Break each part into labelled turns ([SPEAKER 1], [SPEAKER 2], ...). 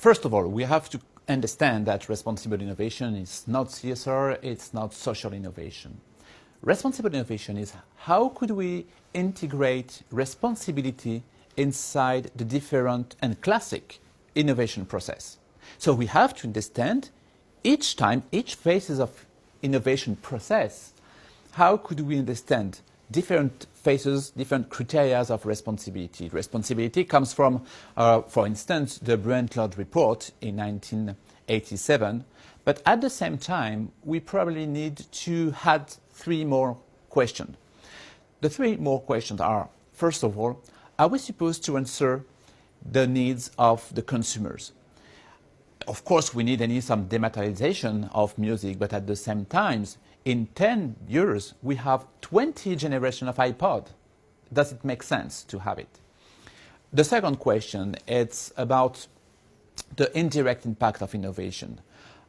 [SPEAKER 1] First of all, we have to understand that responsible innovation is not CSR, it's not social innovation. Responsible innovation is how could we integrate responsibility inside the different and classic innovation process. So we have to understand each time, each phases of innovation process, how could we understand different phases, different criteria of responsibility. Responsibility comes from, for instance, the Brundtland report in 1987, but at the same time, we probably need to add three more questions. The three more questions are, first of all, are we supposed to answer the needs of the consumers? Of course, we need some dematerialization of music, but at the same time, in 10 years, we have 20 generations of iPod. Does it make sense to have it? The second question, it's about the indirect impact of innovation.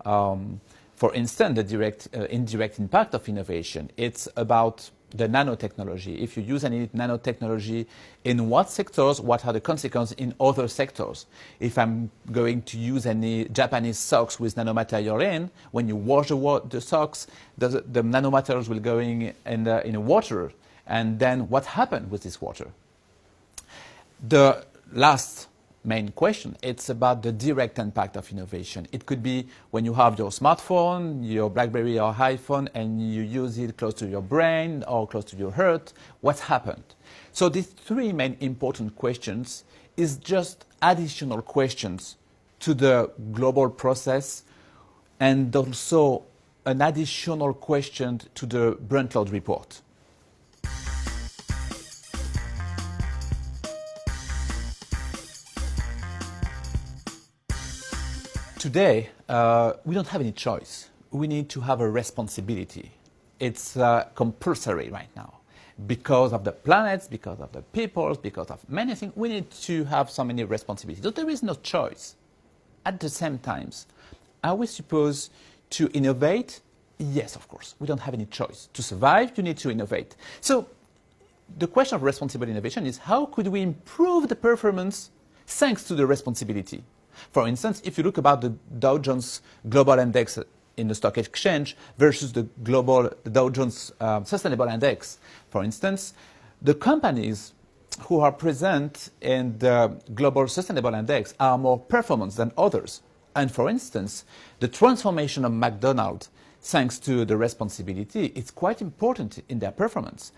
[SPEAKER 1] For instance, the indirect impact of innovation, it's about the nanotechnology. If you use any nanotechnology in what sectors, what are the consequences in other sectors? If I'm going to use any Japanese socks with nanomaterial in, when you wash the socks, the nanomaterials will go in the water. And then what happened with this water? The last main question, it's about the direct impact of innovation. It could be when you have your smartphone, your BlackBerry or iPhone, and you use it close to your brain or close to your heart. What happened? So these three main important questions is just additional questions to the global process and also an additional question to the Brundtland report. Today, we don't have any choice. We need to have a responsibility. It's compulsory right now. Because of the planets, because of the peoples, because of many things, we need to have so many responsibilities. So there is no choice. At the same time, are we supposed to innovate? Yes, of course. We don't have any choice. To survive, you need to innovate. So the question of responsible innovation is how could we improve the performance thanks to the responsibility? For instance, if you look about the Dow Jones Global Index in the stock exchange versus the Dow Jones Sustainable Index, for instance, the companies who are present in the Global Sustainable Index are more performant than others. And for instance, the transformation of McDonald's, thanks to the responsibility, is quite important in their performance.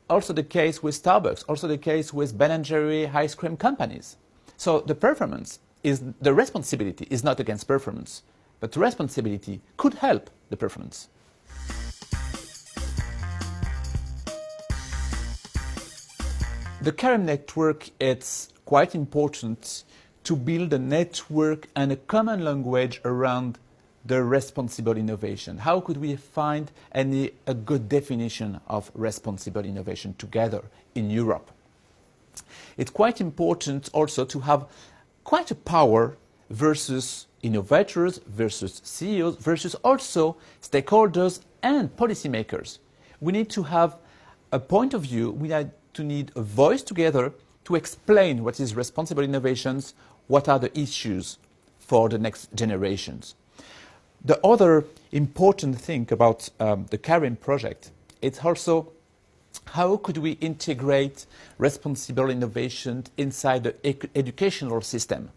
[SPEAKER 1] Also the case with Starbucks, also the case with Ben & Jerry ice cream companies. So the performance the responsibility is not against performance, but responsibility could help the performance. The Karim network, it's quite important to build a network and a common language around the responsible innovation. How could we find a good definition of responsible innovation together in Europe? It's quite important also to have quite a power versus innovators, versus CEOs, versus also stakeholders and policymakers. We need to have a point of view, we need a voice together to explain what is responsible innovations, what are the issues for the next generations. The other important thing about the Karim project, it's also how could we integrate responsible innovation inside the educational system?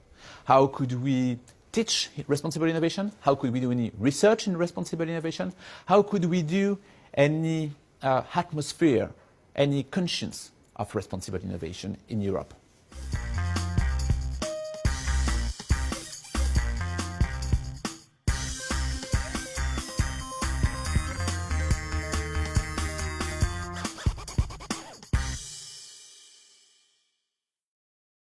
[SPEAKER 1] How could we teach responsible innovation? How could we do any research in responsible innovation? How could we do any atmosphere, any conscience of responsible innovation in Europe?